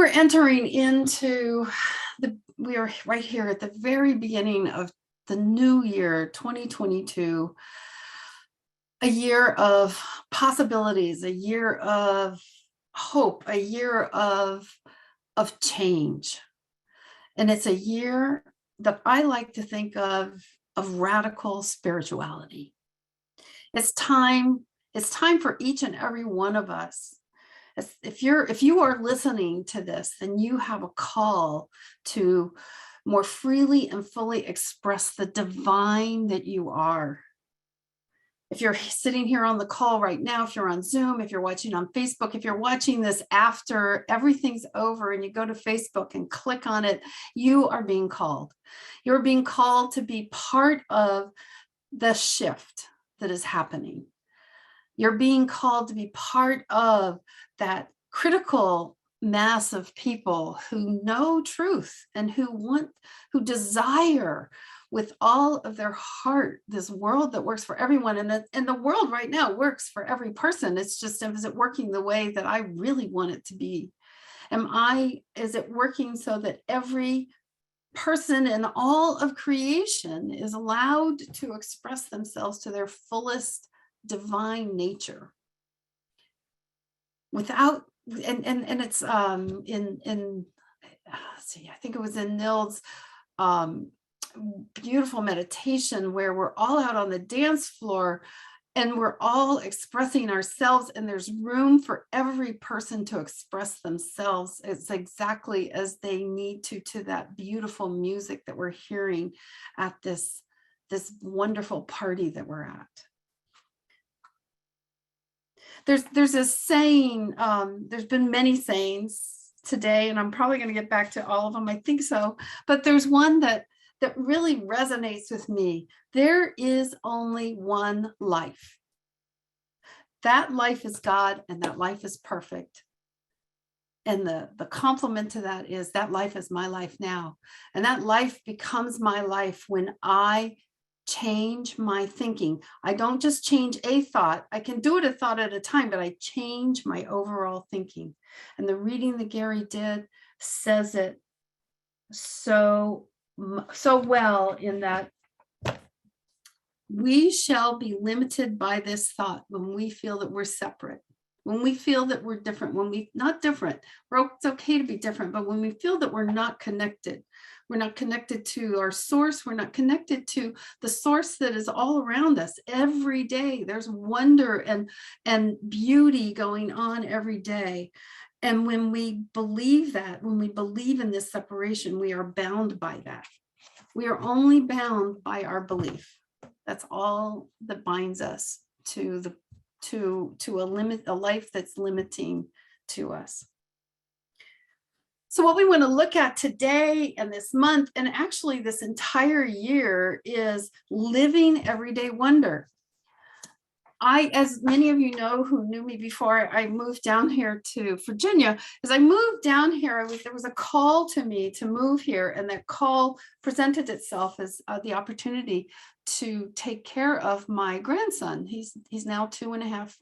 We're entering into we are right here at the very beginning of the new year, 2022, a year of possibilities, a year of hope, a year of change. And it's a year that I like to think of radical spirituality. It's time for each and every one of us. If you are listening to this, then you have a call to more freely and fully express the divine that you are. If you're sitting here on the call right now, if you're on Zoom, if you're watching on Facebook, if you're watching this after everything's over and you go to Facebook and click on it, you are being called. You're being called to be part of the shift that is happening. You're being called to be part of that critical mass of people who know truth and who desire with all of their heart this world that works for everyone. And the world right now works for every person. It's just, is it working the way that I really want it to be? Is it working so that every person in all of creation is allowed to express themselves to their fullest divine nature without it's let's see, I think it was in Nild's beautiful meditation where we're all out on the dance floor and we're all expressing ourselves, and there's room for every person to express themselves as exactly as they need to that beautiful music that we're hearing at this wonderful party that we're at. There's a saying, there's been many sayings today, and I'm probably going to get back to all of them, I think so, but there's one that really resonates with me. There is only one life. That life is God, and that life is perfect. And the complement to that is that life is my life now. And that life becomes my life when I change my thinking. I don't just change a thought. I can do it a thought at a time, but I change my overall thinking. And the reading that Gary did says it so well, in that we shall be limited by this thought when we feel that we're separate, when we feel that we're different, not different, it's okay to be different, but when we feel that we're not connected to our source, we're not connected to the source that is all around us every day. There's wonder and beauty going on every day. And when we believe that, when we believe in this separation, we are bound by that. We are only bound by our belief. That's all that binds us to a life that's limiting to us. So what we want to look at today and this month, and actually this entire year, is living everyday wonder. As many of you know who knew me before I moved down here to Virginia, as I moved down here, there was a call to me to move here, and that call presented itself as the opportunity to take care of my grandson. He's now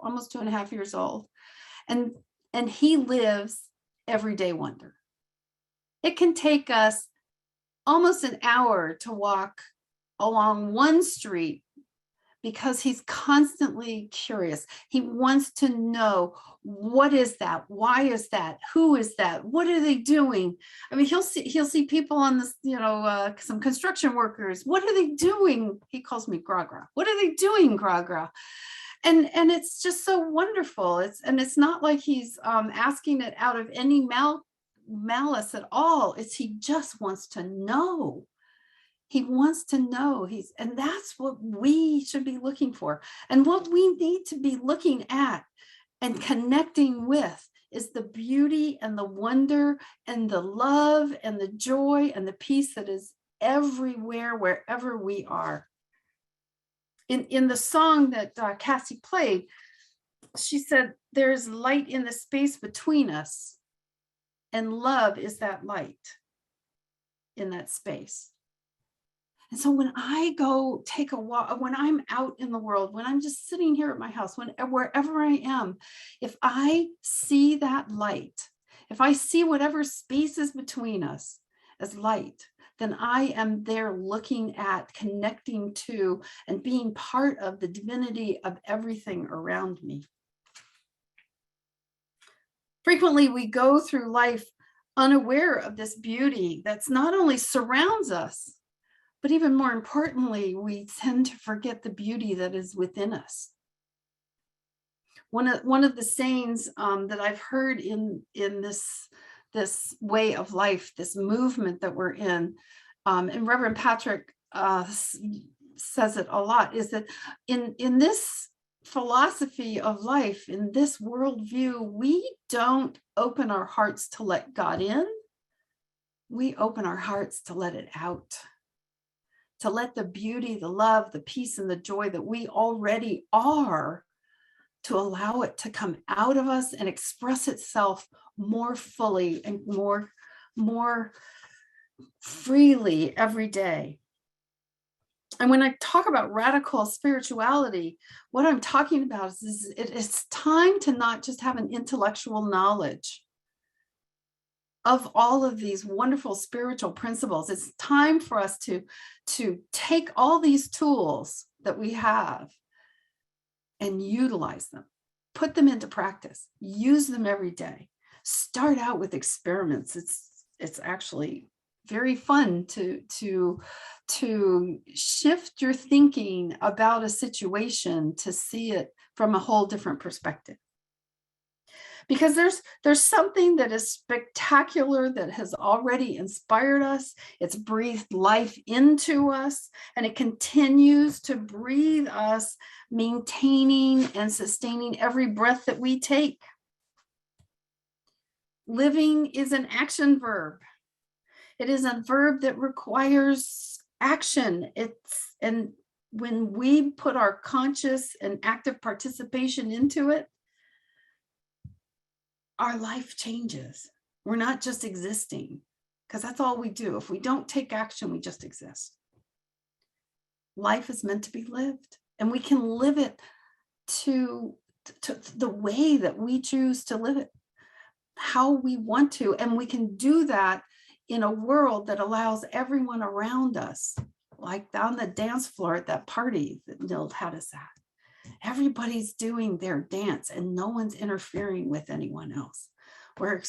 almost 2.5 years old, and he lives everyday wonder. It can take us almost an hour to walk along one street because he's constantly curious. He wants to know, what is that? Why is that? Who is that? What are they doing? I mean, he'll see people on this, some construction workers. What are they doing? He calls me Gra-Gra. What are they doing, Gra-Gra? And it's just so wonderful. It's not like he's asking it out of any malice at all. He just wants to know. He wants to know. And that's what we should be looking for. And what we need to be looking at and connecting with is the beauty and the wonder and the love and the joy and the peace that is everywhere, wherever we are. In the song that Cassie played, she said, there's light in the space between us, and love is that light in that space. And so when I go take a walk, when I'm out in the world, when I'm just sitting here at my house, wherever I am, if I see that light, if I see whatever space is between us as light, then I am there looking at, connecting to, and being part of the divinity of everything around me. Frequently, we go through life unaware of this beauty that's not only surrounds us, but even more importantly, we tend to forget the beauty that is within us. One of the sayings that I've heard in this way of life, this movement that we're in, and Reverend Patrick says it a lot, is that in this philosophy of life, in this worldview, we don't open our hearts to let God in. We open our hearts to let it out, to let the beauty, the love, the peace, and the joy that we already are, to allow it to come out of us and express itself more fully and more freely every day. And when I talk about radical spirituality, what I'm talking about is it's time to not just have an intellectual knowledge of all of these wonderful spiritual principles. It's time for us to take all these tools that we have and utilize them, put them into practice, use them every day. Start out with experiments. It's actually very fun to shift your thinking about a situation, to see it from a whole different perspective. Because there's something that is spectacular that has already inspired us. It's breathed life into us, and it continues to breathe us, maintaining and sustaining every breath that we take. Living is an action verb. It is a verb that requires action. And when we put our conscious and active participation into it, our life changes. We're not just existing, because that's all we do. If we don't take action, we just exist. Life is meant to be lived, and we can live it to the way that we choose to live it, how we want to. And we can do that in a world that allows everyone around us, like on the dance floor at that party that Neil had us at. Everybody's doing their dance and no one's interfering with anyone else. We're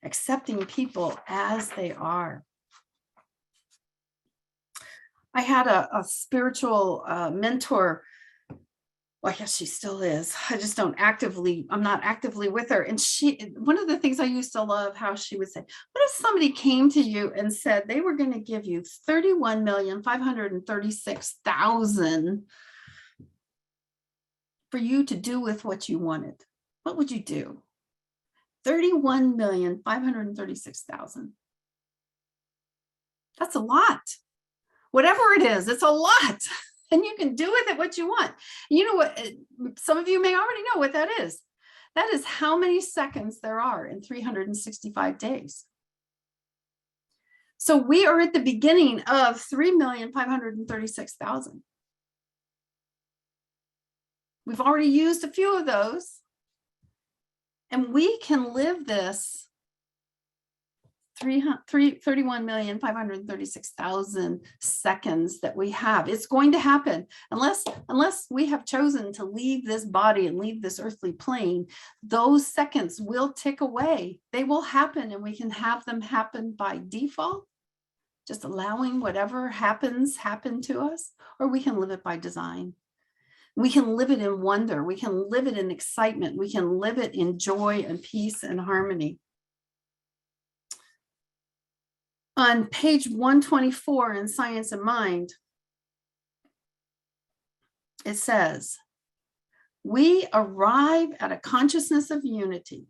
accepting people as they are. I had a spiritual mentor. Well, I guess she still is. I'm not actively with her. And one of the things I used to love, how she would say, what if somebody came to you and said they were going to give you 31,536,000 for you to do with what you wanted? What would you do? 31,536,000. That's a lot. Whatever it is, it's a lot. And you can do with it what you want. You know what? Some of you may already know what that is. That is how many seconds there are in 365 days. So we are at the beginning of 3,536,000. We've already used a few of those. And we can live this 31,536,000 seconds that we have. It's going to happen unless we have chosen to leave this body and leave this earthly plane. Those seconds will tick away. They will happen, and we can have them happen by default, just allowing whatever happens happen to us, or we can live it by design. We can live it in wonder. We can live it in excitement. We can live it in joy and peace and harmony. On page 124 in Science and Mind, it says, we arrive at a consciousness of unity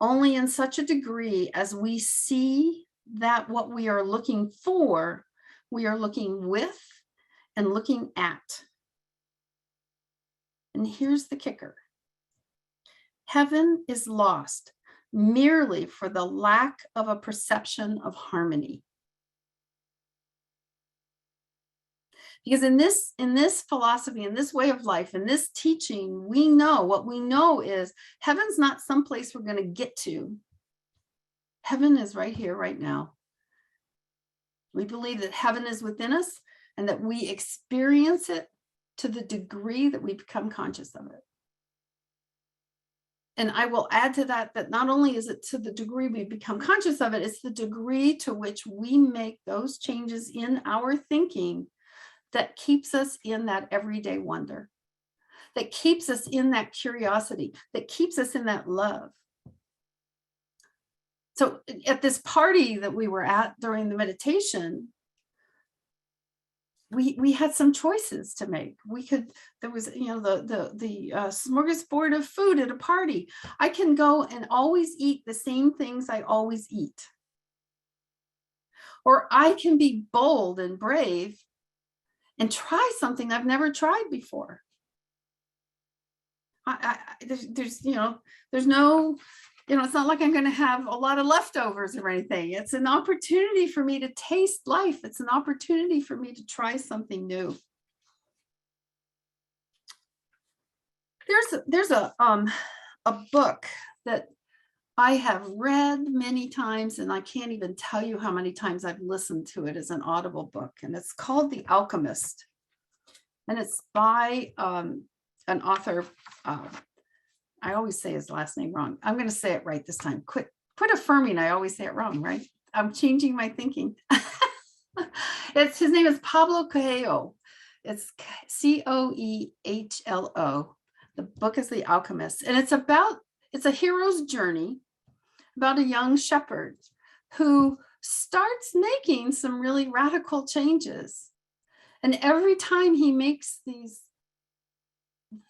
only in such a degree as we see that what we are looking for, we are looking with and looking at. And here's the kicker. Heaven is lost merely for the lack of a perception of harmony. Because in this philosophy, in this way of life, in this teaching, what we know is heaven's not someplace we're going to get to. Heaven is right here, right now. We believe that heaven is within us and that we experience it to the degree that we become conscious of it. And I will add to that, that not only is it to the degree we become conscious of it, it's the degree to which we make those changes in our thinking that keeps us in that everyday wonder, that keeps us in that curiosity, that keeps us in that love. So at this party that we were at during the meditation, we had some choices to make. There was, the smorgasbord of food at a party. I can go and always eat the same things I always eat. Or I can be bold and brave and try something I've never tried before. There's no, it's not like I'm going to have a lot of leftovers or anything. It's an opportunity for me to taste life. It's an opportunity for me to try something new. There's a book that I have read many times, and I can't even tell you how many times I've listened to it as an audible book, and it's called The Alchemist, and it's by an author. I always say his last name wrong. I'm going to say it right this time. Quit affirming I always say it wrong, right? I'm changing my thinking. His name is Pablo Coelho. It's Coehlo. The book is The Alchemist, and it's a hero's journey about a young shepherd who starts making some really radical changes. And every time he makes these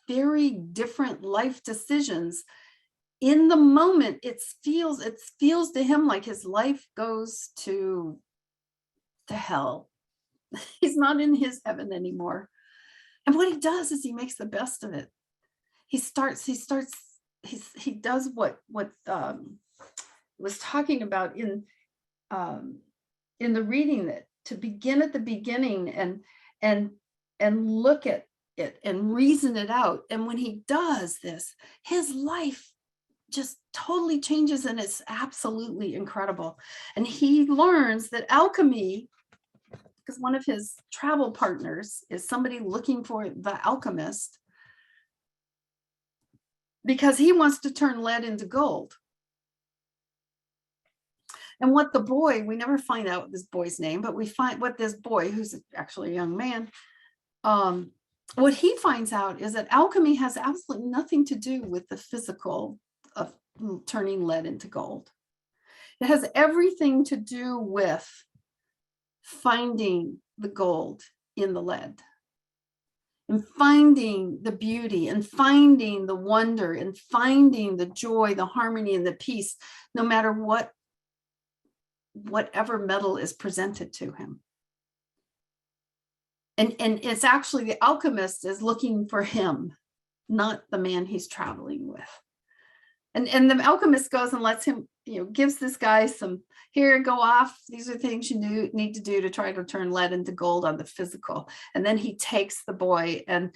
very different life decisions, in the moment, it feels to him like his life goes to hell. He's not in his heaven anymore. And what he does is he makes the best of it. He does what was talking about in the reading, that to begin at the beginning and look at it and reason it out. And when he does this, his life just totally changes, and it's absolutely incredible. And he learns that alchemy, because one of his travel partners is somebody looking for the alchemist, because he wants to turn lead into gold. And what the boy, we never find out this boy's name, but we find what this boy, who's actually a young man, what he finds out is that alchemy has absolutely nothing to do with the physical of turning lead into gold. It has everything to do with finding the gold in the lead, and finding the beauty, and finding the wonder, and finding the joy, the harmony, and the peace, no matter whatever metal is presented to him. And it's actually the alchemist is looking for him, not the man he's traveling with. And the alchemist goes and lets him, gives this guy some, here, go off. These are things you need to do to try to turn lead into gold on the physical. And then he takes the boy and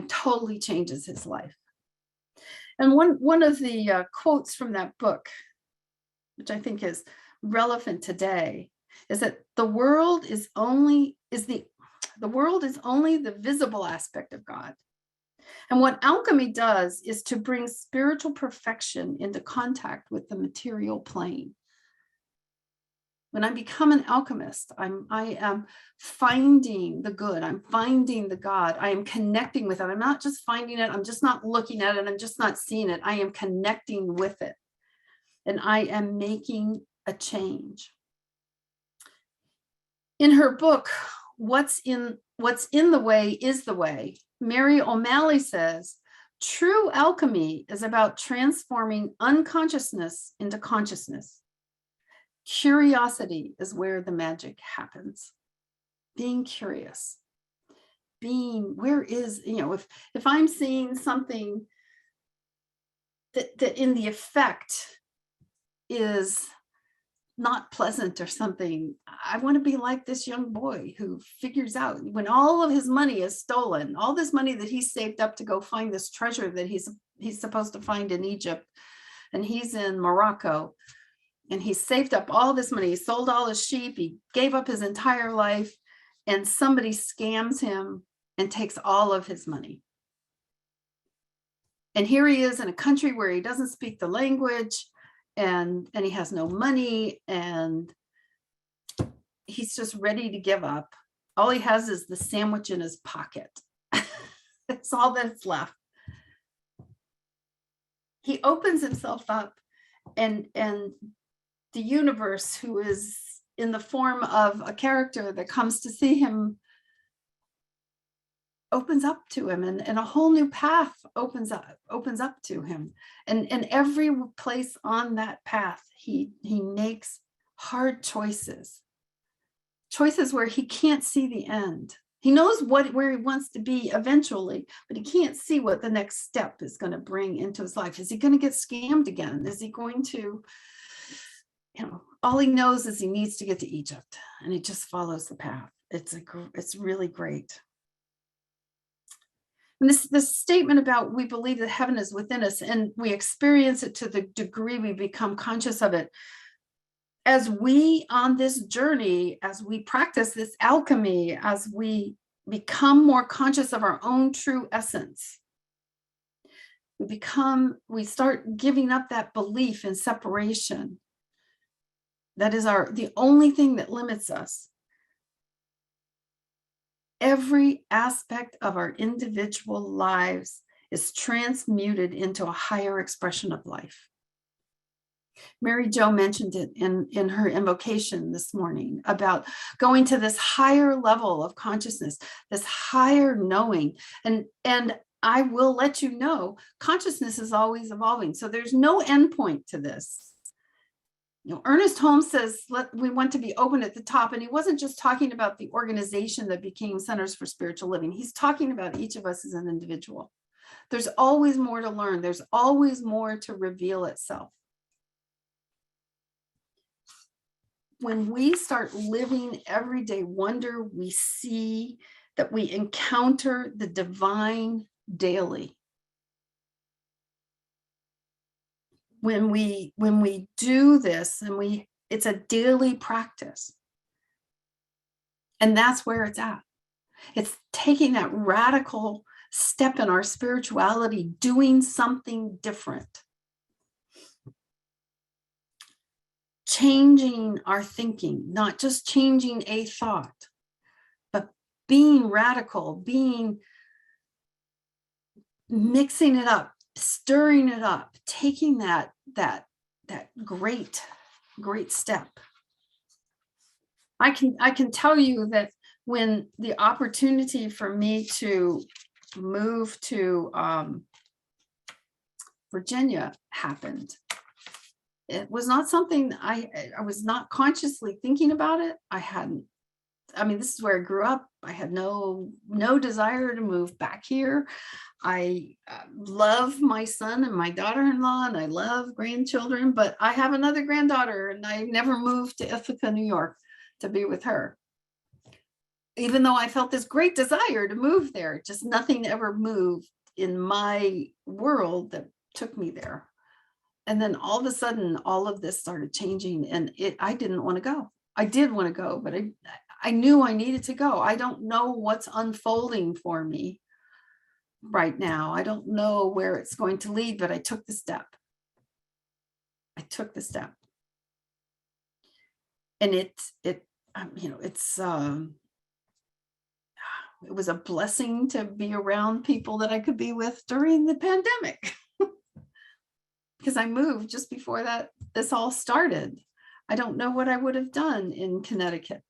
totally changes his life. And one of the quotes from that book, which I think is relevant today, is that the world is only the visible aspect of God. And what alchemy does is to bring spiritual perfection into contact with the material plane. When I become an alchemist, I am finding the good. I'm finding the God. I am connecting with it. I'm not just finding it. I'm just not looking at it. I'm just not seeing it. I am connecting with it. And I am making a change. In her book, What's in the Way is the Way, Mary O'Malley says, true alchemy is about transforming unconsciousness into consciousness. Curiosity is where the magic happens. Being curious. Where is, if I'm seeing something that in the effect is not pleasant or something, I want to be like this young boy who figures out, when all of his money is stolen, all this money that he saved up to go find this treasure that he's supposed to find in Egypt, and he's in Morocco, And he saved up all this money. He sold all his sheep. He gave up his entire life. And somebody scams him and takes all of his money. And here he is in a country where he doesn't speak the language, and he has no money, and he's just ready to give up. All he has is the sandwich in his pocket. That's all that's left. He opens himself up, and the universe, who is in the form of a character that comes to see him, opens up to him, and a whole new path opens up to him. And every place on that path, he makes hard choices where he can't see the end. He knows where he wants to be eventually, but he can't see what the next step is going to bring into his life. Is he going to get scammed again? Is he going to, all he knows is he needs to get to Egypt, and he just follows the path. It's really great. And this statement about we believe that heaven is within us and we experience it to the degree we become conscious of it. As we on this journey, as we practice this alchemy, as we become more conscious of our own true essence, we start giving up that belief in separation. That is the only thing that limits us. Every aspect of our individual lives is transmuted into a higher expression of life. Mary Jo mentioned it in her invocation this morning about going to this higher level of consciousness, this higher knowing. And I will let you know, consciousness is always evolving. So there's no endpoint to this. Ernest Holmes says we want to be open at the top, and he wasn't just talking about the organization that became Centers for Spiritual Living. He's talking about each of us as an individual. There's always more to learn. There's always more to reveal itself. When we start living everyday wonder, we see that we encounter the divine daily. When we do this, and it's a daily practice. And that's where it's at. It's taking that radical step in our spirituality, doing something different. Changing our thinking, not just changing a thought, but being radical, mixing it up, stirring it up, taking that great step. I can tell you that when the opportunity for me to move to Virginia happened, it was not something I was not consciously thinking about it. This is where I grew up. I had no desire to move back here. I love my son and my daughter-in-law, and I love grandchildren, but I have another granddaughter, and I never moved to Ithaca, New York to be with her. Even though I felt this great desire to move there, just nothing ever moved in my world that took me there. And then all of a sudden, all of this started changing, and I didn't want to go. I did want to go, but I knew I needed to go. I don't know what's unfolding for me right now. I don't know where it's going to lead, but I took the step. And it was a blessing to be around people that I could be with during the pandemic. Because I moved just before this all started. I don't know what I would have done in Connecticut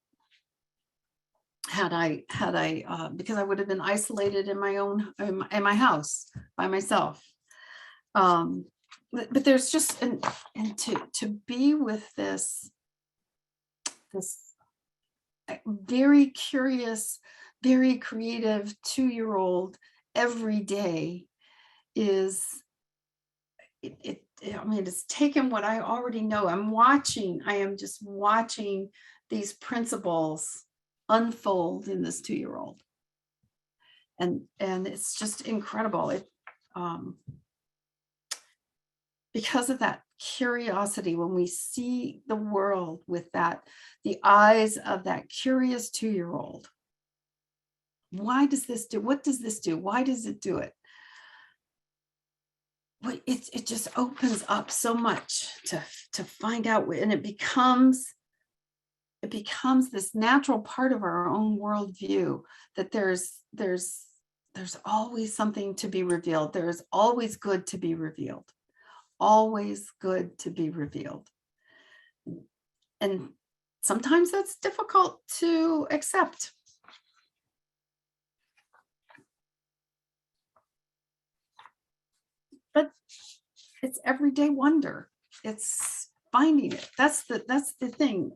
had I because I would have been isolated in my house by myself. But there's just and to be with this very curious, very creative 2-year-old every day is it's taken what I already know. I am just watching these principles unfold in this 2-year-old. And it's just incredible. Because of that curiosity, when we see the world with the eyes of that curious 2-year-old. Why does this do? What does this do? Why does it do it? It just opens up so much to find out, and it becomes this natural part of our own worldview, that there's always something to be revealed. There is always good to be revealed. Always good to be revealed. And sometimes that's difficult to accept. But it's everyday wonder. It's finding it. That's the thing.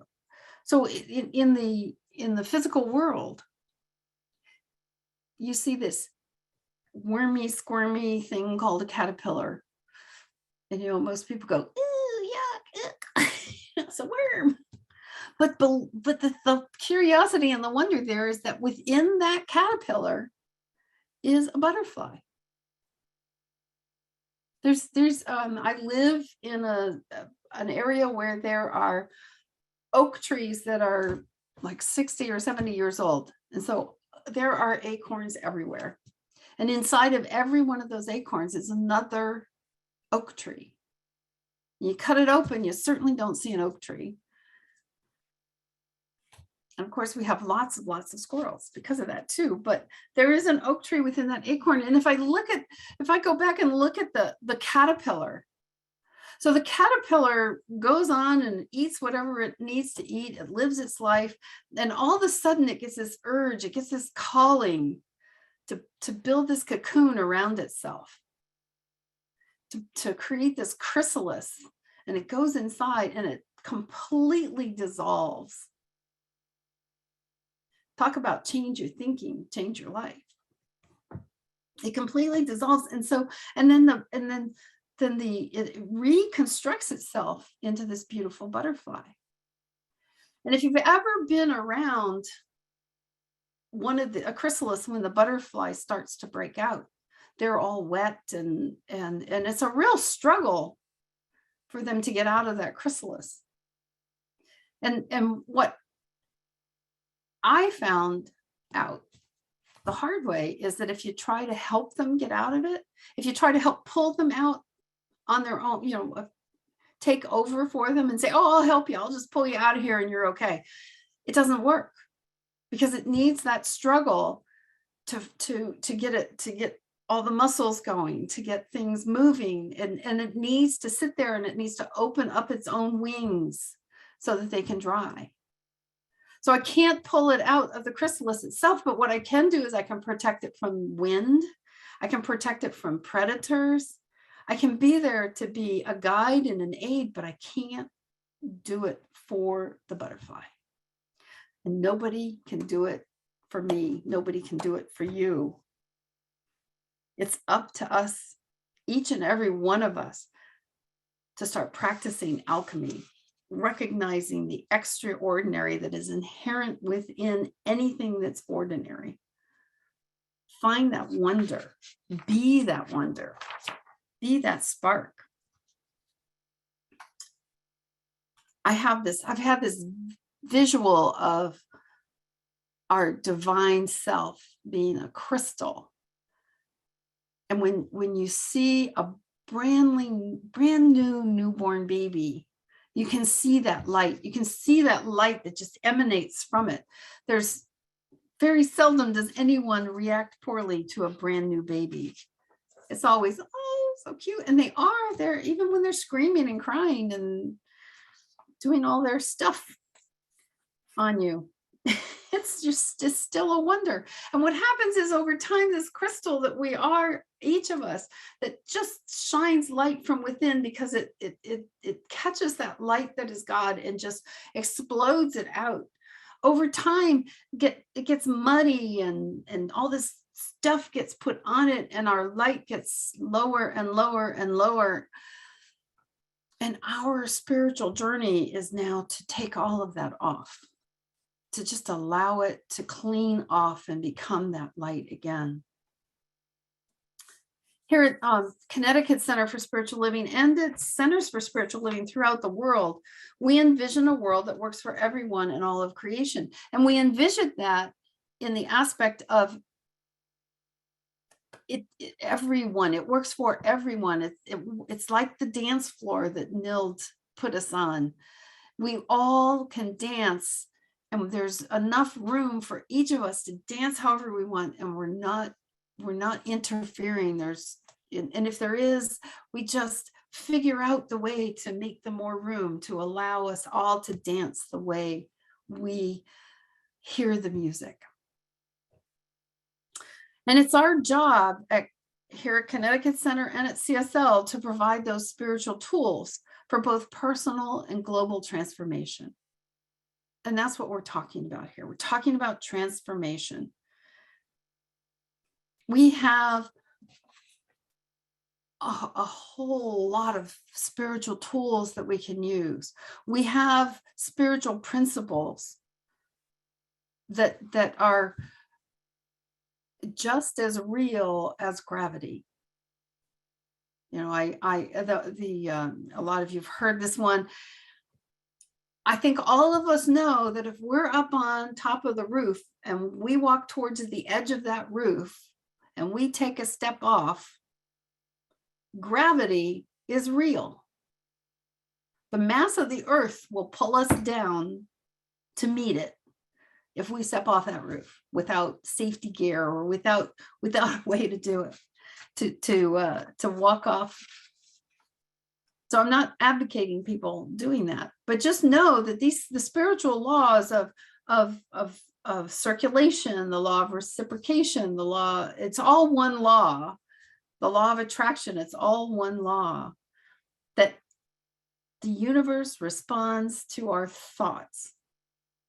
So in the physical world, you see this wormy, squirmy thing called a caterpillar. And most people go, "Ooh, yuck, it's a worm." But the curiosity and the wonder there is that within that caterpillar is a butterfly. I live in an area where there are oak trees that are like 60 or 70 years old. And so there are acorns everywhere. And inside of every one of those acorns is another oak tree. You cut it open, you certainly don't see an oak tree. And of course, we have lots of squirrels because of that too. But there is an oak tree within that acorn. And if I go back and look at the caterpillar, so the caterpillar goes on and eats whatever it needs to eat. It lives its life. And all of a sudden it gets this urge, it gets this calling to build this cocoon around itself, to create this chrysalis. And it goes inside and it completely dissolves. Talk about change your thinking, change your life. It completely dissolves. And then it reconstructs itself into this beautiful butterfly. And if you've ever been around a chrysalis, when the butterfly starts to break out, they're all wet and it's a real struggle for them to get out of that chrysalis. And what I found out the hard way is that if you try to help them get out of it, if you try to help pull them out on their own, take over for them and say, "Oh, I'll help you. I'll just pull you out of here and you're okay." It doesn't work, because it needs that struggle to get all the muscles going, to get things moving, and it needs to sit there and it needs to open up its own wings so that they can dry. So I can't pull it out of the chrysalis itself, but what I can do is I can protect it from wind. I can protect it from predators. I can be there to be a guide and an aid, but I can't do it for the butterfly. And nobody can do it for me. Nobody can do it for you. It's up to us, each and every one of us, to start practicing alchemy, recognizing the extraordinary that is inherent within anything that's ordinary. Find that wonder, be that wonder, be that spark. I've had this visual of our divine self being a crystal. And when you see a brand new newborn baby, you can see that light. You can see that light that just emanates from it. There's very seldom does anyone react poorly to a brand new baby. It's always, "Oh, so cute." And they're even when they're screaming and crying and doing all their stuff on you. It's still a wonder. And what happens is, over time, this crystal that we are, each of us, that just shines light from within, because it catches that light that is God and just explodes it out. Over time, it gets muddy and all this stuff gets put on it, and our light gets lower and lower and lower. And our spiritual journey is now to take all of that off, to just allow it to clean off and become that light again. Here at Connecticut Center for Spiritual Living and its centers for spiritual living throughout the world, we envision a world that works for everyone in all of creation. And we envision that in the aspect of everyone. It works for everyone. It's like the dance floor that Nild put us on. We all can dance, and there's enough room for each of us to dance however we want, and we're not interfering. And if there is, we just figure out the way to make the more room to allow us all to dance the way we hear the music. And it's our job here at Connecticut Center and at CSL to provide those spiritual tools for both personal and global transformation. And that's what we're talking about here. We're talking about transformation. We have a whole lot of spiritual tools that we can use. We have spiritual principles that are just as real as gravity. You know, a lot of you've heard this one. I think all of us know that if we're up on top of the roof and we walk towards the edge of that roof and we take a step off, gravity is real. The mass of the earth will pull us down to meet it if we step off that roof without safety gear or without a way to do it, to walk off. So I'm not advocating people doing that, but just know that the spiritual laws of circulation, the law of reciprocation, it's all one law. The law of attraction, it's all one law, that the universe responds to our thoughts.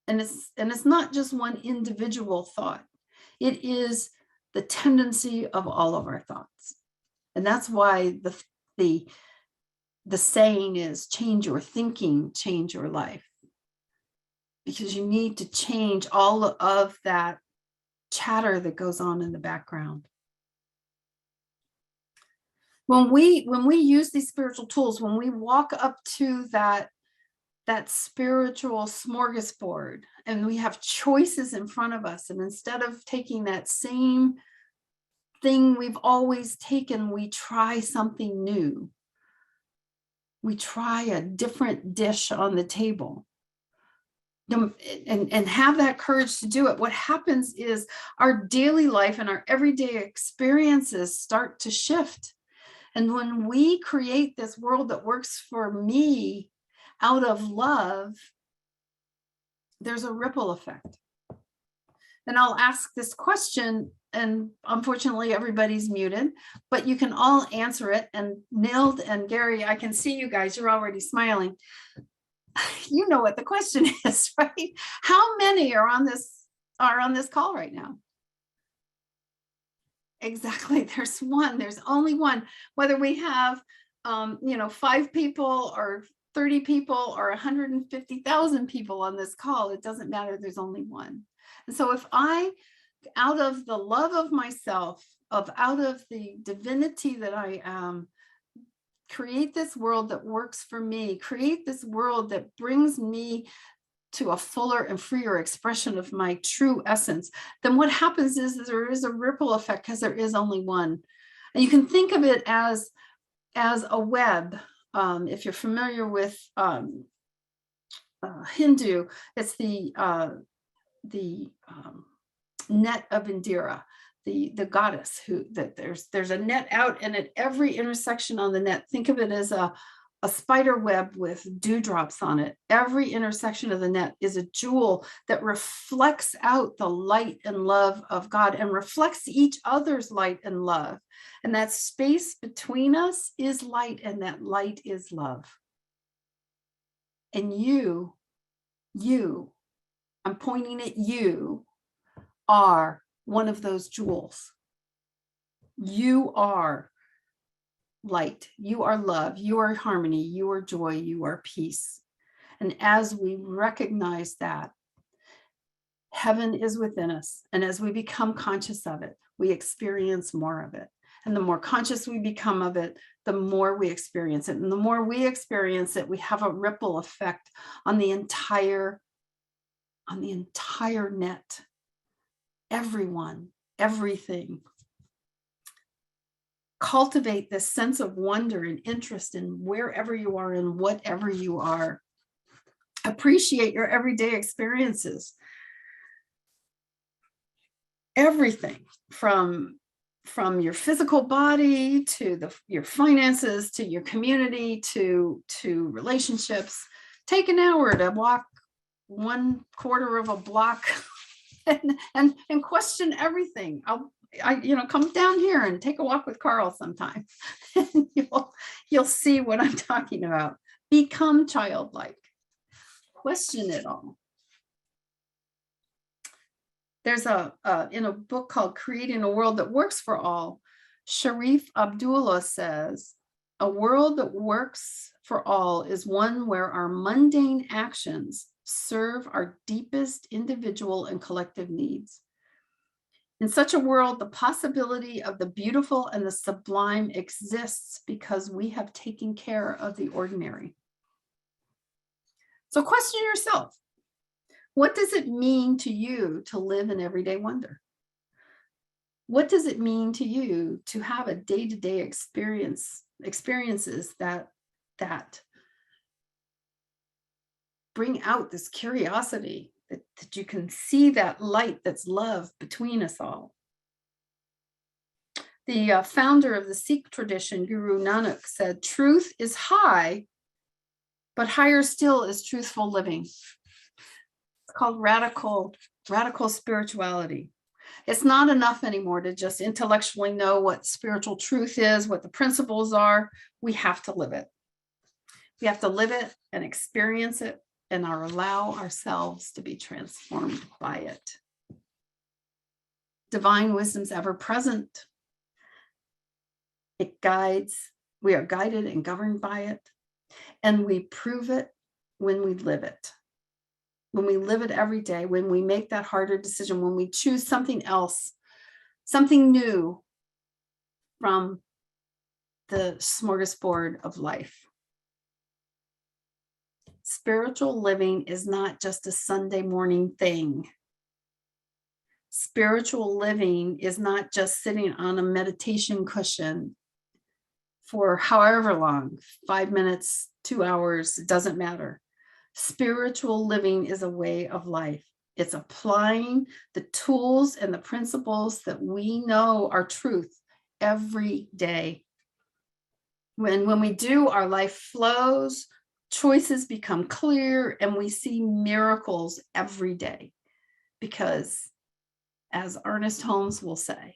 And it's not just one individual thought. It is the tendency of all of our thoughts. And that's why the saying is, change your thinking, change your life. Because you need to change all of that chatter that goes on in the background. When we use these spiritual tools, when we walk up to that spiritual smorgasbord and we have choices in front of us, and instead of taking that same thing we've always taken, we try something new. We try a different dish on the table. And have that courage to do it. What happens is our daily life and our everyday experiences start to shift. And when we create this world that works for me out of love, there's a ripple effect. And I'll ask this question, and unfortunately everybody's muted, but you can all answer it. And Nild and Gary, I can see you guys, you're already smiling. You know what the question is, right? How many are on this call right now? Exactly. There's only one. Whether we have 5 people or 30 people or 150,000 people on this call, it doesn't matter. There's only one. And so if I, out of the love of myself, out of the divinity that I am, create this world that works for me, create this world that brings me to a fuller and freer expression of my true essence, then what happens is there is a ripple effect, because there is only one. And you can think of it as a web. If you're familiar with Hindu, it's the net of Indira, the goddess, there's a net out, and at every intersection on the net, think of it as a spider web with dewdrops on it. Every intersection of the net is a jewel that reflects out the light and love of God and reflects each other's light and love. And that space between us is light, and that light is love. And you, I'm pointing at you, are one of those jewels. You are light, you are love, you are harmony, you are joy, you are peace. And as we recognize that, heaven is within us. And as we become conscious of it, we experience more of it. And the more conscious we become of it, the more we experience it. And the more we experience it, we have a ripple effect on the entire net. Everyone, everything. Cultivate this sense of wonder and interest in wherever you are and whatever you are. Appreciate your everyday experiences. Everything from your physical body to your finances, to your community, to relationships. Take an hour to walk 1/4 of a block and question everything. Come down here and take a walk with Carl sometime. And you'll see what I'm talking about. Become childlike. Question it all. There's in a book called Creating a World That Works for All, Sharif Abdullah says, a world that works for all is one where our mundane actions serve our deepest individual and collective needs. In such a world, the possibility of the beautiful and the sublime exists because we have taken care of the ordinary. So question yourself, what does it mean to you to live in everyday wonder? What does it mean to you to have a day-to-day experiences that bring out this curiosity, that you can see that light that's love between us all? The founder of the Sikh tradition, Guru Nanak, said, truth is high, but higher still is truthful living. It's called radical spirituality. It's not enough anymore to just intellectually know what spiritual truth is, what the principles are. We have to live it. We have to live it and experience it and allow ourselves to be transformed by it. Divine wisdom's ever present. It guides, we are guided and governed by it. And we prove it when we live it. When we live it every day, when we make that harder decision, when we choose something else, something new from the smorgasbord of life. Spiritual living is not just a Sunday morning thing. Spiritual living is not just sitting on a meditation cushion for however long, 5 minutes, 2 hours, it doesn't matter. Spiritual living is a way of life. It's applying the tools and the principles that we know are truth every day. When we do, our life flows, choices become clear, and we see miracles every day. Because, as Ernest Holmes will say,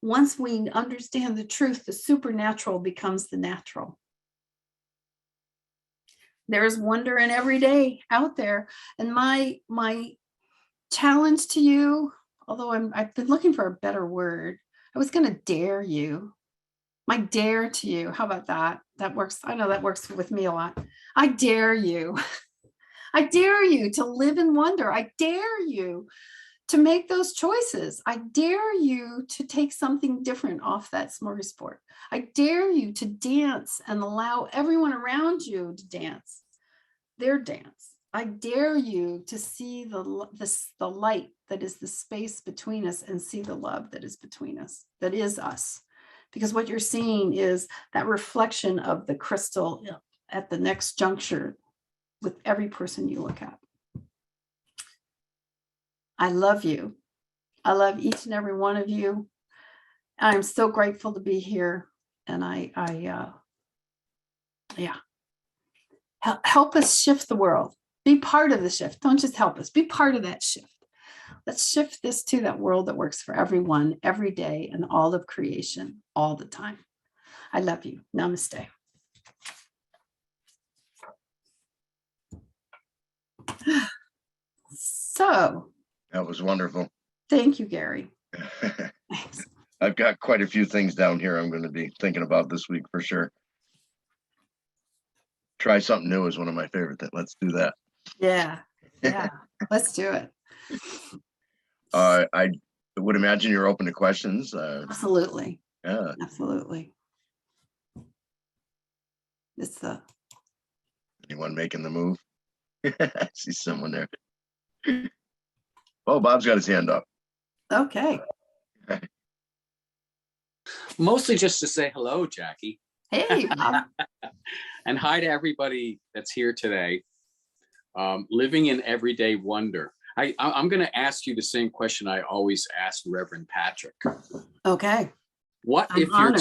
once we understand the truth, the supernatural becomes the natural. There is wonder in every day out there. And my challenge to you, although I've been looking for a better word, I was going to dare you. My dare to you. How about that? That works. I know that works with me a lot. I dare you. I dare you to live in wonder. I dare you to make those choices. I dare you to take something different off that smorgasbord. I dare you to dance and allow everyone around you to dance their dance. I dare you to see the light that is the space between us and see the love that is between us, that is us. Because what you're seeing is that reflection of the crystal at the next juncture with every person you look at. I love you. I love each and every one of you. I'm so grateful to be here. And help us shift the world. Be part of the shift. Don't just help us. Be part of that shift. Let's shift this to that world that works for everyone, every day, and all of creation, all the time. I love you. Namaste. So. That was wonderful. Thank you, Gary. Thanks. I've got quite a few things down here I'm going to be thinking about this week for sure. Try something new is one of my favorite things. Let's do that. Yeah. Let's do it. I would imagine you're open to questions. Absolutely. Yeah. Absolutely. It's the, Anyone making the move? I see someone there. Oh, Bob's got his hand up. okay. Mostly just to say hello, Jackie, Hey, Bob. and hi to everybody that's here today. Living in everyday wonder. I'm going to ask you the same question I always ask Reverend Patrick. Okay. What I'm if honored.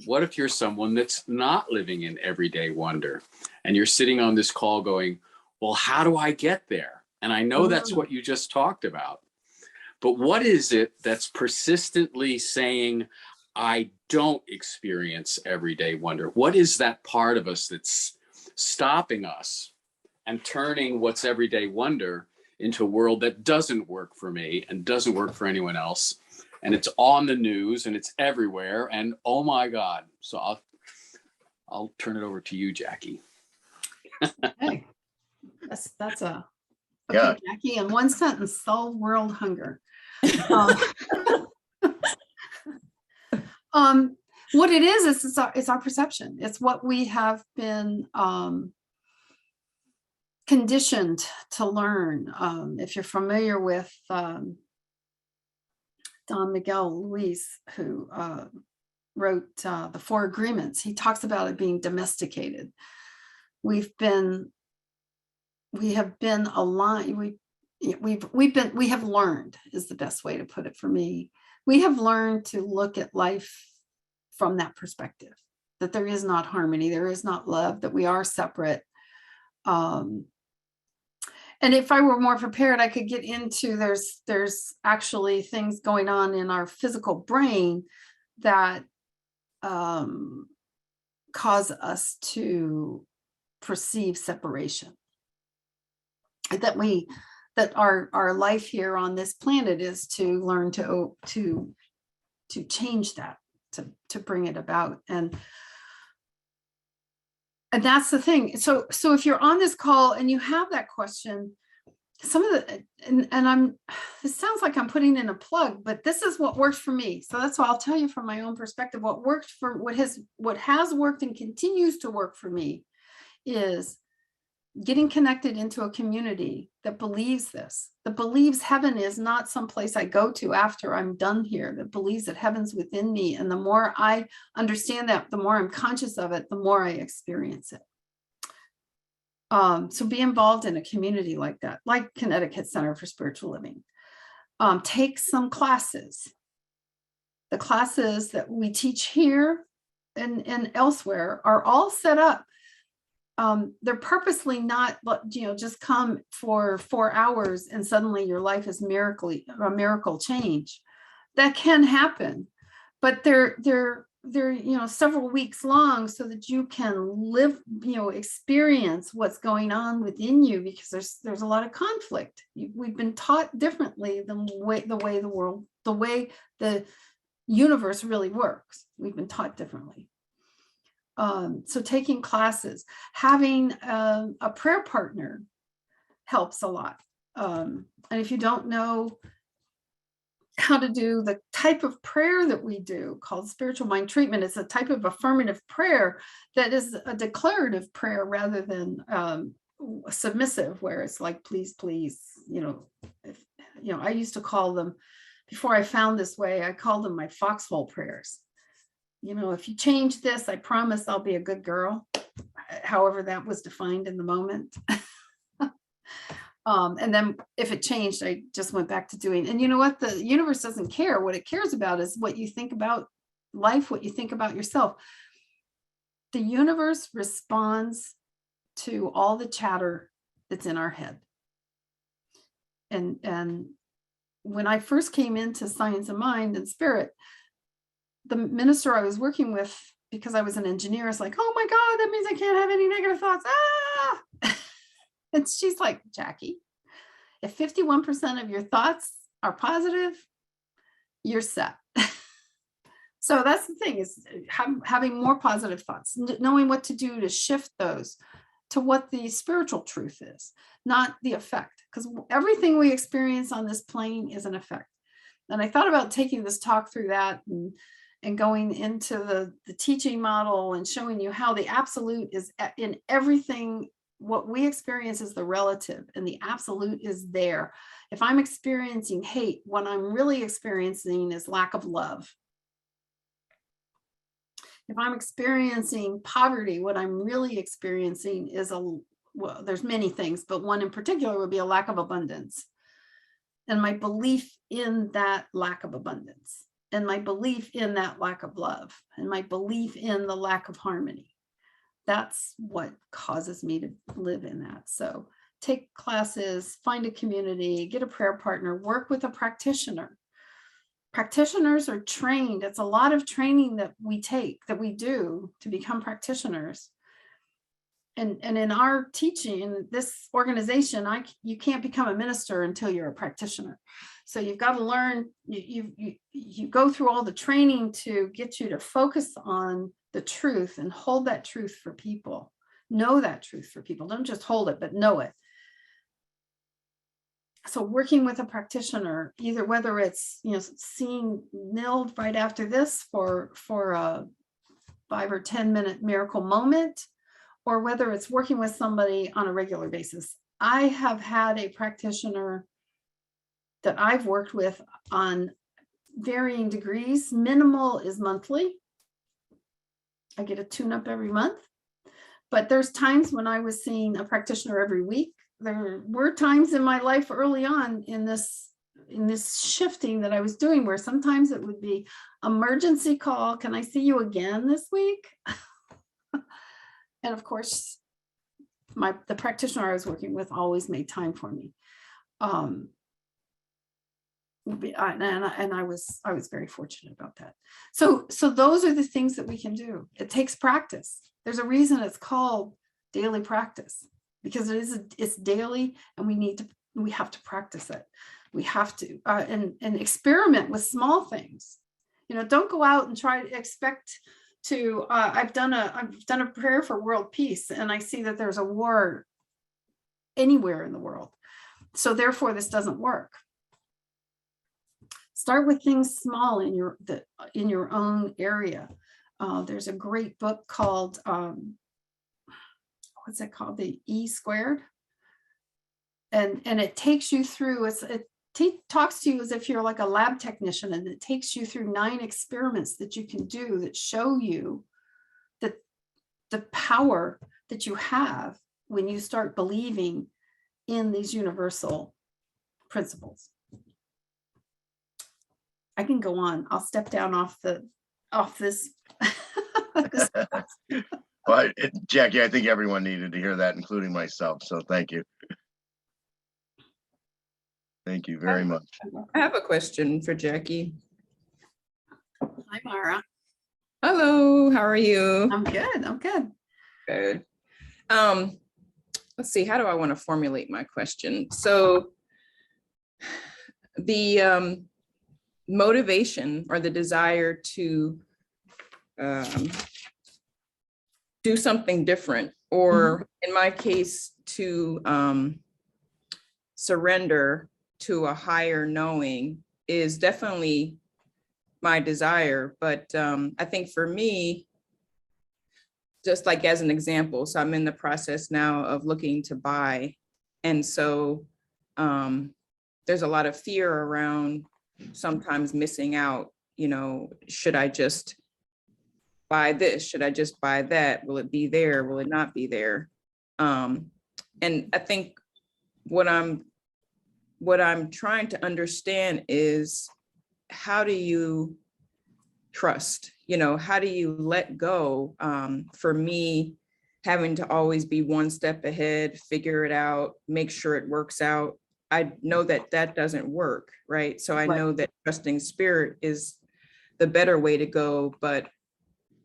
what if you're someone that's not living in everyday wonder, and you're sitting on this call going, well, how do I get there? And I know that's what you just talked about. But what is it that's persistently saying, I don't experience everyday wonder? What is that part of us that's stopping us and turning what's everyday wonder into a world that doesn't work for me and doesn't work for anyone else? And it's on the news and it's everywhere. And oh my God. So I'll turn it over to you, Jackie. Hey, that's a, okay, Yeah. Jackie, in one sentence, solve world hunger. What it is it's our perception. It's what we have been conditioned to learn. If you're familiar with Don Miguel Ruiz, who wrote The Four Agreements, he talks about it being domesticated. We have been aligned. We have learned, is the best way to put it for me. We have learned to look at life from that perspective, that there is not harmony, there is not love, that we are separate. And if I were more prepared, I could get into, there's actually things going on in our physical brain that cause us to perceive separation. That our life here on this planet is to learn to change that, to bring it about. And that's the thing. So if you're on this call and you have that question, some of the, and this sounds like I'm putting in a plug, but this is what works for me. So that's why I'll tell you from my own perspective, what has worked and continues to work for me is getting connected into a community that believes this, that believes heaven is not someplace I go to after I'm done here, that believes that heaven's within me. And the more I understand that, the more I'm conscious of it, the more I experience it. So be involved in a community like that, like Connecticut Center for Spiritual Living. Take some classes. The classes that we teach here and elsewhere are all set up. They're purposely not, just come for 4 hours and suddenly your life is a miracle change. That can happen, but they're several weeks long so that you can live, experience what's going on within you, because there's a lot of conflict. We've been taught differently than the way the universe really works. We've been taught differently. So taking classes, having a prayer partner helps a lot. And if you don't know how to do the type of prayer that we do called spiritual mind treatment, it's a type of affirmative prayer that is a declarative prayer rather than submissive, where it's like, please, please, I used to call them, before I found this way, I called them my foxhole prayers. If you change this, I promise I'll be a good girl. However that was defined in the moment. And then if it changed, I just went back to doing. And you know what? The universe doesn't care. What it cares about is what you think about life, what you think about yourself. The universe responds to all the chatter that's in our head. And when I first came into Science of Mind and Spirit, the minister I was working with, because I was an engineer, is like, oh my God, that means I can't have any negative thoughts. And she's like, Jackie, if 51% of your thoughts are positive, you're set. So that's the thing, is having more positive thoughts, knowing what to do to shift those to what the spiritual truth is, not the effect, because everything we experience on this plane is an effect. And I thought about taking this talk through that, and going into the teaching model and showing you how the absolute is in everything. What we experience is the relative, and the absolute is there. If I'm experiencing hate, what I'm really experiencing is lack of love. If I'm experiencing poverty, what I'm really experiencing is well, there's many things, but one in particular would be a lack of abundance. And my belief in that lack of abundance, and my belief in that lack of love, and my belief in the lack of harmony. That's what causes me to live in that. So take classes, find a community, get a prayer partner, work with a practitioner. Practitioners are trained. It's a lot of training that we take, that we do to become practitioners. And in our teaching, in this organization, you can't become a minister until you're a practitioner. So you've got to learn, you go through all the training to get you to focus on the truth and hold that truth for people. Know that truth for people. Don't just hold it, but know it. So working with a practitioner, either whether it's, seeing Nil right after this for a 5 or 10 minute miracle moment, or whether it's working with somebody on a regular basis. I have had a practitioner that I've worked with on varying degrees. Minimal is monthly. I get a tune-up every month. But there's times when I was seeing a practitioner every week. There were times in my life early on in this shifting that I was doing where sometimes it would be emergency call. Can I see you again this week? And of course, the practitioner I was working with always made time for me. And I was very fortunate about that. So those are the things that we can do. It takes practice. There's a reason it's called daily practice, because it's daily, and we have to practice it. We have to and experiment with small things. Don't go out and try to expect to. I've done a prayer for world peace, and I see that there's a war anywhere in the world. So therefore, this doesn't work. Start with things small in your own area. There's a great book called what's it called? The E Squared. And it takes you through, it talks to you as if you're like a lab technician, and it takes you through 9 experiments that you can do that show you that the power that you have when you start believing in these universal principles. I can go on. I'll step down off this. Well, Jackie, I think everyone needed to hear that, including myself. So thank you. Thank you very much. I have a question for Jackie. Hi, Mara. Hello, how are you? I'm good. Good. Let's see, how do I want to formulate my question? So the motivation or the desire to do something different, or in my case, to surrender to a higher knowing is definitely my desire. But I think for me, just like as an example, so I'm in the process now of looking to buy. And so there's a lot of fear around sometimes missing out, should I just buy this? Should I just buy that? Will it be there? Will it not be there? And I think what I'm trying to understand is, how do you trust? How do you let go? For me, having to always be one step ahead, figure it out, make sure it works out. I know that doesn't work, right? So I know that trusting spirit is the better way to go. But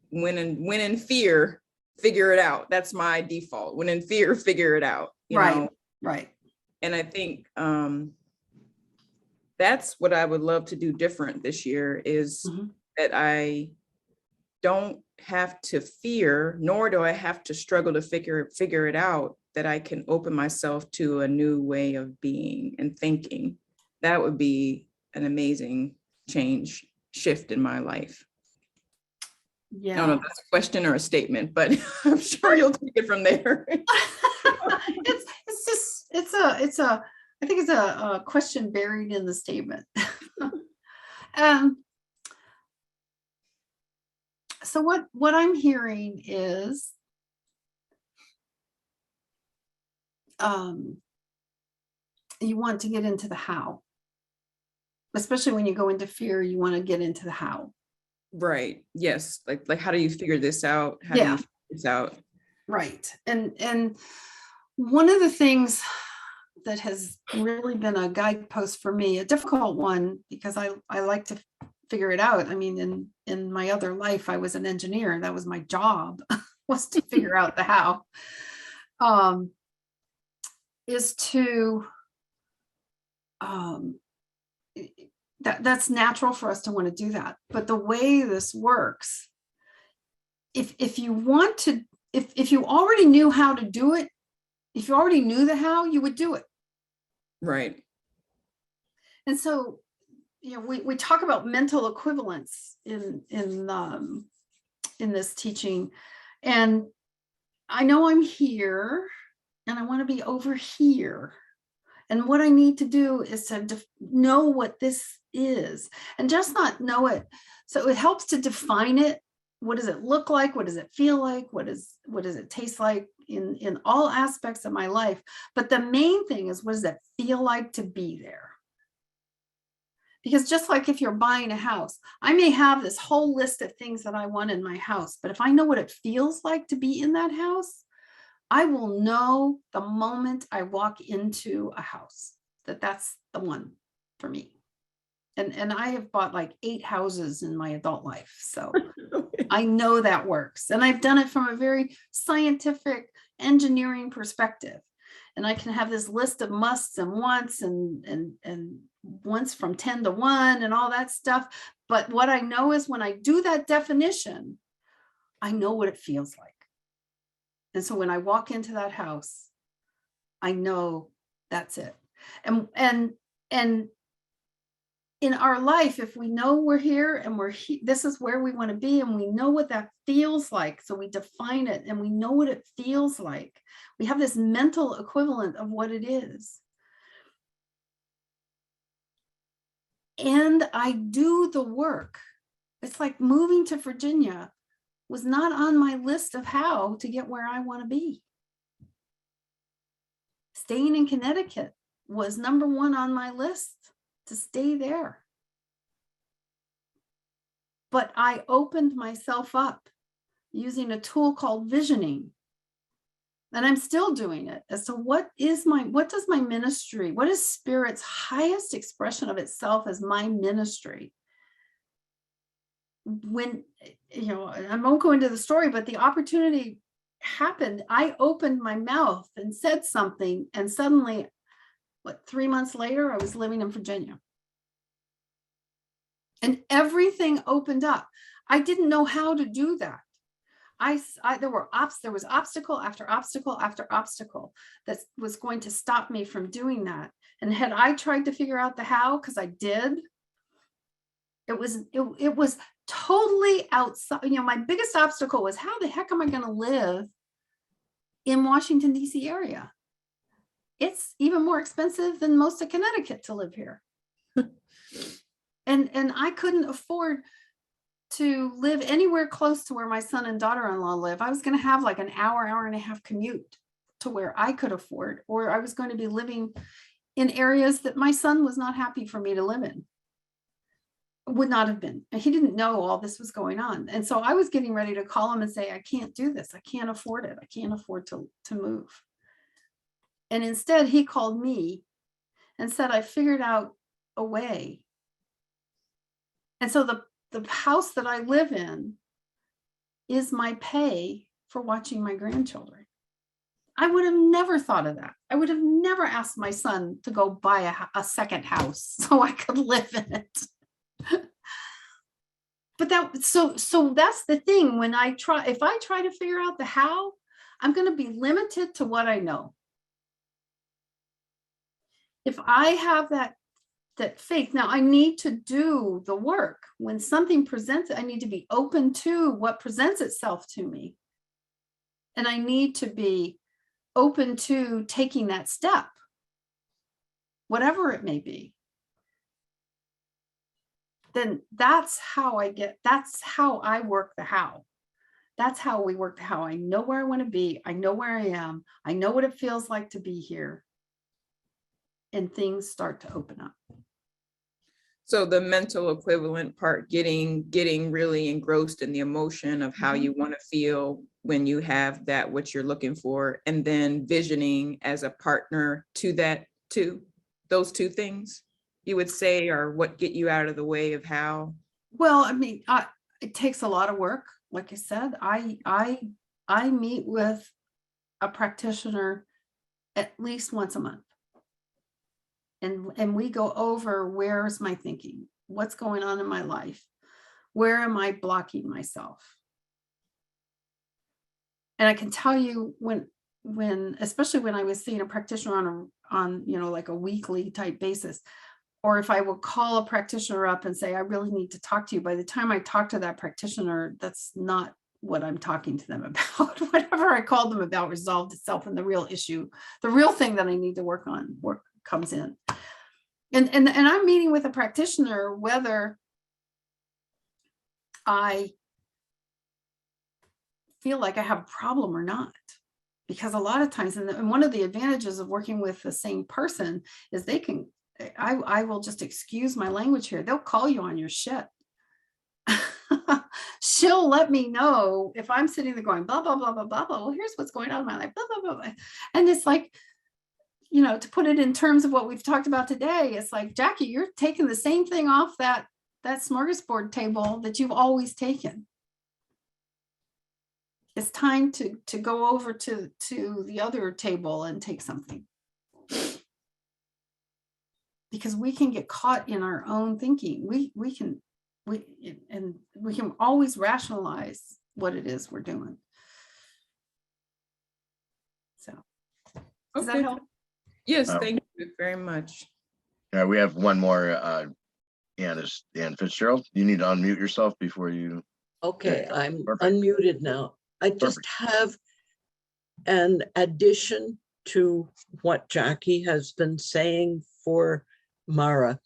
when in fear, figure it out. That's my default. When in fear, figure it out. You know? Right. And I think that's what I would love to do different this year, is that I don't have to fear, nor do I have to struggle to figure it out, that I can open myself to a new way of being and thinking. That would be an amazing shift in my life. I don't Yeah. know if that's a question or a statement, but I'm sure you'll take it from there. It's just, I think it's a question buried in the statement. Um, so what I'm hearing is, you want to get into the how, especially when you go into fear, you want to get into the how. Right. Yes. Like how do you figure this out? How do Yeah. you figure this out? Right. And one of the things that has really been a guidepost for me, a difficult one, because I like to figure it out. I mean, in my other life, I was an engineer, and that was my job, was to figure out the how. Is to that's natural for us to want to do that. But the way this works, if you want to, if you already knew how to do it, if you already knew the how, you would do it. Right. And so, we talk about mental equivalence in this teaching. And I know I'm here and I want to be over here. And what I need to do is to know what this is, and just not know it. So it helps to define it. What does it look like? What does it feel like? What does it taste like in all aspects of my life? But the main thing is, what does it feel like to be there? Because just like if you're buying a house, I may have this whole list of things that I want in my house, but if I know what it feels like to be in that house, I will know the moment I walk into a house that that's the one for me. And I have bought like 8 houses in my adult life. So I know that works. And I've done it from a very scientific engineering perspective. And I can have this list of musts and wants and wants from 10 to 1 and all that stuff. But what I know is, when I do that definition, I know what it feels like. And so when I walk into that house, I know that's it. And in our life, if we know we're here and this is where we want to be, and we know what that feels like, so we define it and we know what it feels like, we have this mental equivalent of what it is. And I do the work. It's like moving to Virginia was not on my list of how to get where I want to be. Staying in Connecticut was number 1 on my list, to stay there. But I opened myself up using a tool called visioning. And I'm still doing it as to what does my ministry, what is Spirit's highest expression of itself as my ministry? When, I won't go into the story, but the opportunity happened. I opened my mouth and said something, and suddenly, 3 months later, I was living in Virginia. And everything opened up. I didn't know how to do that. There was obstacle after obstacle after obstacle that was going to stop me from doing that. And had I tried to figure out the how, because I did, it was totally outside. My biggest obstacle was, how the heck am I going to live in Washington, D.C. area? It's even more expensive than most of Connecticut to live here. And I couldn't afford to live anywhere close to where my son and daughter-in-law live. I was going to have like an hour and a half commute to where I could afford, or I was going to be living in areas that my son was not happy for me to live in. Would not have been. He didn't know all this was going on. And so I was getting ready to call him and say, I can't do this. I can't afford it. I can't afford to move. And instead he called me and said, I figured out a way. And so the house that I live in is my pay for watching my grandchildren. I would have never thought of that. I would have never asked my son to go buy a second house so I could live in it. But so that's the thing. If I try to figure out the how, I'm going to be limited to what I know. If I have that that faith. Now I need to do the work. When something presents, I need to be open to what presents itself to me. And I need to be open to taking that step, whatever it may be. Then that's how I work the how. That's how we work the how. I know where I want to be. I know where I am. I know what it feels like to be here. And things start to open up. So the mental equivalent part, getting really engrossed in the emotion of how you want to feel when you have that, what you're looking for, and then visioning as a partner to that too. Those two things you would say are what get you out of the way of how. Well, I mean, it takes a lot of work. Like I said, I meet with a practitioner at least once a month. And we go over, where's my thinking? What's going on in my life? Where am I blocking myself? And I can tell you when especially when I was seeing a practitioner on like a weekly type basis, or if I will call a practitioner up and say, I really need to talk to you, by the time I talk to that practitioner, that's not what I'm talking to them about. Whatever I called them about resolved itself, and the real issue, the real thing that I need to work comes in. And I'm meeting with a practitioner whether I feel like I have a problem or not. Because a lot of times, and one of the advantages of working with the same person is I will just excuse my language here. They'll call you on your shit. She'll let me know if I'm sitting there going, blah, blah, blah, blah, blah, blah. Well, here's what's going on in my life, blah, blah, blah, blah. And it's like, to put it in terms of what we've talked about today, it's like, Jackie, you're taking the same thing off that smorgasbord table that you've always taken. It's time to go over to the other table and take something. Because we can get caught in our own thinking. We can always rationalize what it is we're doing. So does that help? Yes, thank you very much. Yeah, we have one more. Ann Fitzgerald, you need to unmute yourself before you. Okay, Yeah, I'm perfect. unmuted now. I just have an addition to what Jackie has been saying for Mara.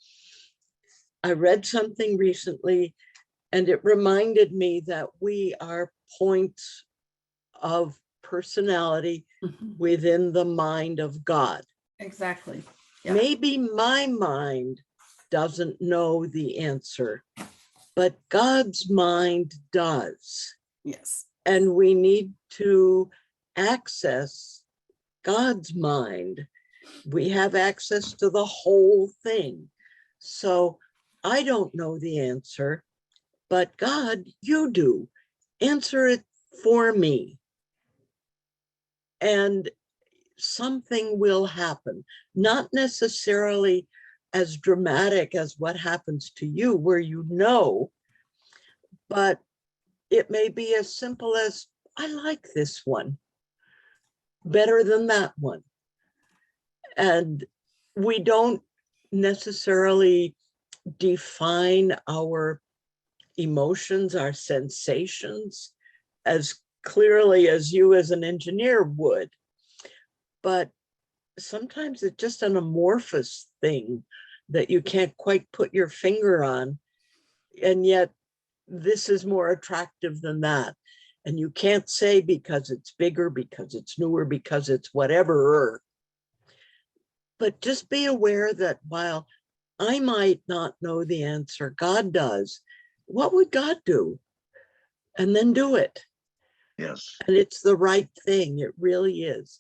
I read something recently and it reminded me that we are points of personality within the mind of God. Exactly. Yeah. Maybe my mind doesn't know the answer, but God's mind does. Yes. And we need to access God's mind. We have access to the whole thing. So I don't know the answer, but God, you do. Answer it for me. And something will happen, not necessarily as dramatic as what happens to you where you know, but it may be as simple as, I like this one better than that one. And we don't necessarily define our emotions, our sensations as clearly as you as an engineer would. But sometimes it's just an amorphous thing that you can't quite put your finger on. And yet this is more attractive than that. And you can't say because it's bigger, because it's newer, because it's whatever. But just be aware that while I might not know the answer, God does. What would God do? And then do it. Yes. And it's the right thing. It really is.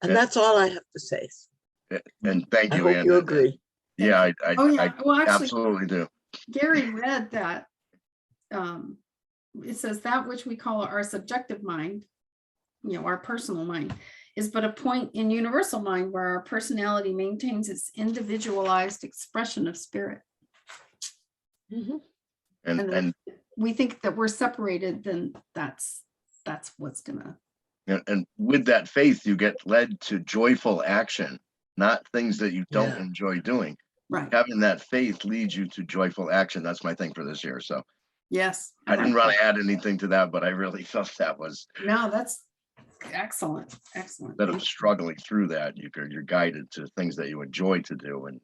And that's all I have to say. And thank I you, hope Ann. you agree. Yeah, Oh yeah. I Well, actually, absolutely do. Gary read that. It says that which we call our subjective mind, our personal mind, is but a point in universal mind where our personality maintains its individualized expression of spirit. And we think that we're separated, then that's what's gonna. And with that faith, you get led to joyful action, not things that you don't enjoy doing. Right. having that faith leads you to joyful action. That's my thing for this year. So Yes. I didn't like want that. to add anything to that, but I really felt that was, No, that's excellent. Excellent. instead of Thank you. struggling through that, you're guided to things that you enjoy to do. And